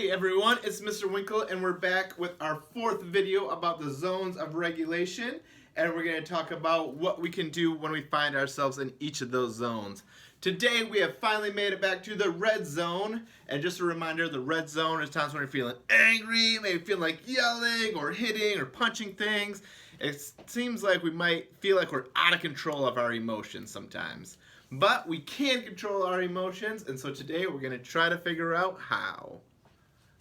Hey everyone, it's Mr. Winkel and we're back with our fourth video about the zones of regulation, and we're going to talk about what we can do when we find ourselves in each of those zones. Today we have finally made it back to the red zone, and just a reminder, the red zone is times when you're feeling angry, maybe feeling like yelling or hitting or punching things. It seems like we might feel like we're out of control of our emotions sometimes. But we can control our emotions, and so today we're going to try to figure out how.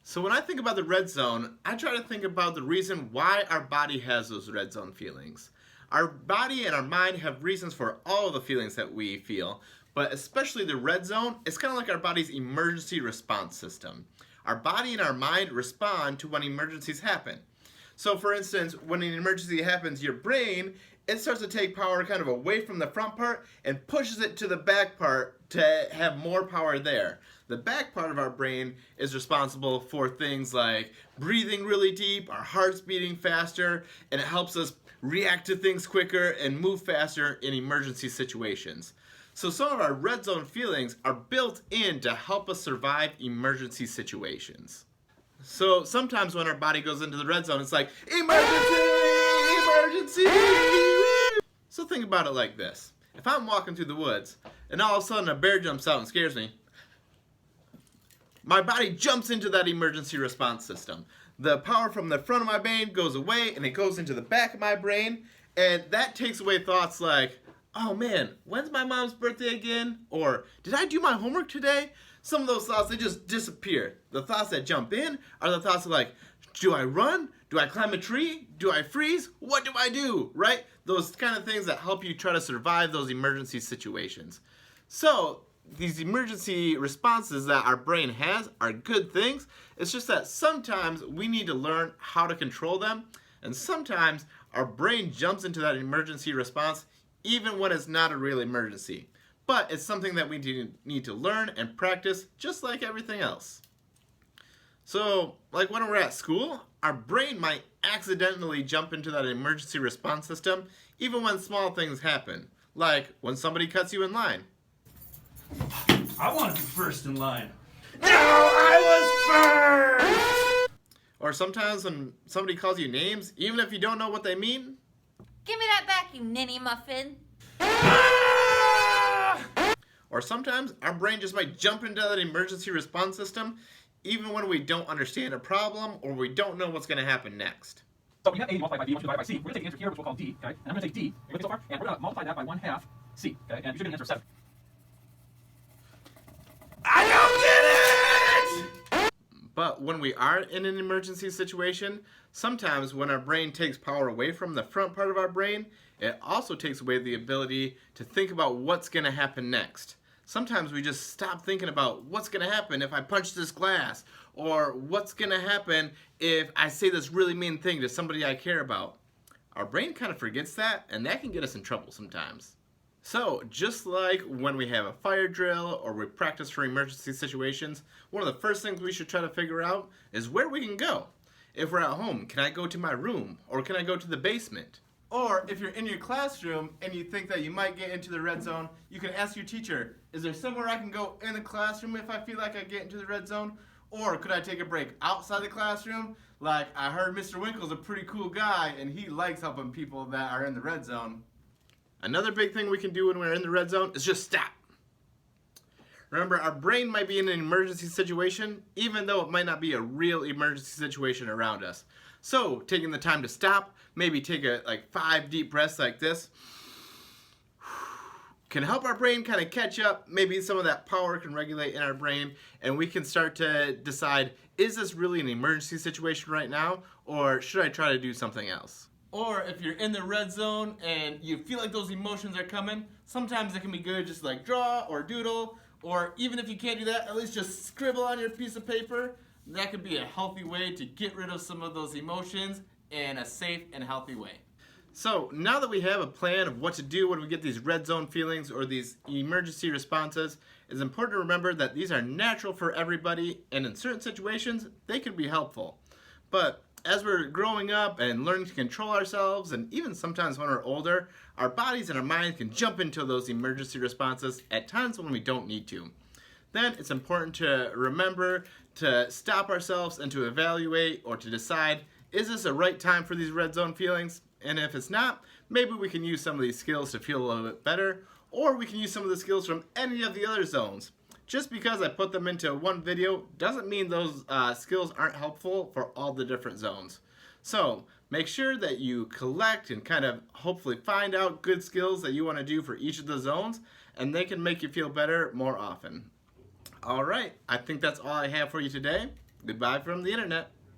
So when I think about the red zone, I try to think about the reason why our body has those red zone feelings. Our body and our mind have reasons for all of the feelings that we feel, but especially the red zone, it's kind of like our body's emergency response system. Our body and our mind respond to when emergencies happen. So for instance, when an emergency happens, your brain, it starts to take power kind of away from the front part and pushes it to the back part to have more power there. The back part of our brain is responsible for things like breathing really deep, our heart's beating faster, and it helps us react to things quicker and move faster in emergency situations. So some of our red zone feelings are built in to help us survive emergency situations. So sometimes when our body goes into the red zone, it's like, emergency, emergency! So think about it like this. If I'm walking through the woods and all of a sudden a bear jumps out and scares me, my body jumps into that emergency response system. The power from the front of my brain goes away and it goes into the back of my brain, and that takes away thoughts like, oh man, when's my mom's birthday again? Or did I do my homework today? Some of those thoughts, they just disappear. The thoughts that jump in are the thoughts of like, do I run? Do I climb a tree? Do I freeze? What do I do? Right? Those kind of things that help you try to survive those emergency situations. So these emergency responses that our brain has are good things. It's just that sometimes we need to learn how to control them, and sometimes our brain jumps into that emergency response even when it's not a real emergency. But it's something that we need to learn and practice just like everything else. So, like when we're at school, our brain might accidentally jump into that emergency response system even when small things happen, like when somebody cuts you in line. I want to be first in line. No, I was first! Or sometimes when somebody calls you names, even if you don't know what they mean. Give me that back, you ninny muffin. Or sometimes our brain just might jump into that emergency response system even when we don't understand a problem or we don't know what's going to happen next. So we have A multiplied by B, which is divided by C. We're going to take the answer here, which we'll call D, okay? And I'm going to take D, so far, and we're going to multiply that by 1/2 C, okay? And you should get an answer of 7. I don't get it! But when we are in an emergency situation, sometimes when our brain takes power away from the front part of our brain, it also takes away the ability to think about what's going to happen next. Sometimes we just stop thinking about what's going to happen if I punch this glass, or what's going to happen if I say this really mean thing to somebody I care about. Our brain kind of forgets that, and that can get us in trouble sometimes. So, just like when we have a fire drill or we practice for emergency situations, one of the first things we should try to figure out is where we can go. If we're at home, can I go to my room, or can I go to the basement? Or if you're in your classroom and you think that you might get into the red zone, you can ask your teacher, is there somewhere I can go in the classroom if I feel like I get into the red zone? Or could I take a break outside the classroom? Like, I heard Mr. Winkel's a pretty cool guy and he likes helping people that are in the red zone. Another big thing we can do when we're in the red zone is just stop. Remember, our brain might be in an emergency situation, even though it might not be a real emergency situation around us. So, taking the time to stop, maybe take 5 deep breaths like this, can help our brain kind of catch up. Maybe some of that power can regulate in our brain, and we can start to decide, is this really an emergency situation right now, or should I try to do something else? Or if you're in the red zone and you feel like those emotions are coming, sometimes it can be good just like draw or doodle, or even if you can't do that, at least just scribble on your piece of paper. That could be a healthy way to get rid of some of those emotions in a safe and healthy way. So now that we have a plan of what to do when we get these red zone feelings or these emergency responses, it's important to remember that these are natural for everybody, and in certain situations, they can be helpful. But as we're growing up and learning to control ourselves, and even sometimes when we're older, our bodies and our minds can jump into those emergency responses at times when we don't need to. then it's important to remember to stop ourselves and to evaluate or to decide, is this a right time for these red zone feelings? And if it's not, maybe we can use some of these skills to feel a little bit better, or we can use some of the skills from any of the other zones. Just because I put them into one video doesn't mean those skills aren't helpful for all the different zones. So make sure that you collect and kind of hopefully find out good skills that you want to do for each of the zones, and they can make you feel better more often. Alright, I think that's all I have for you today. Goodbye from the internet.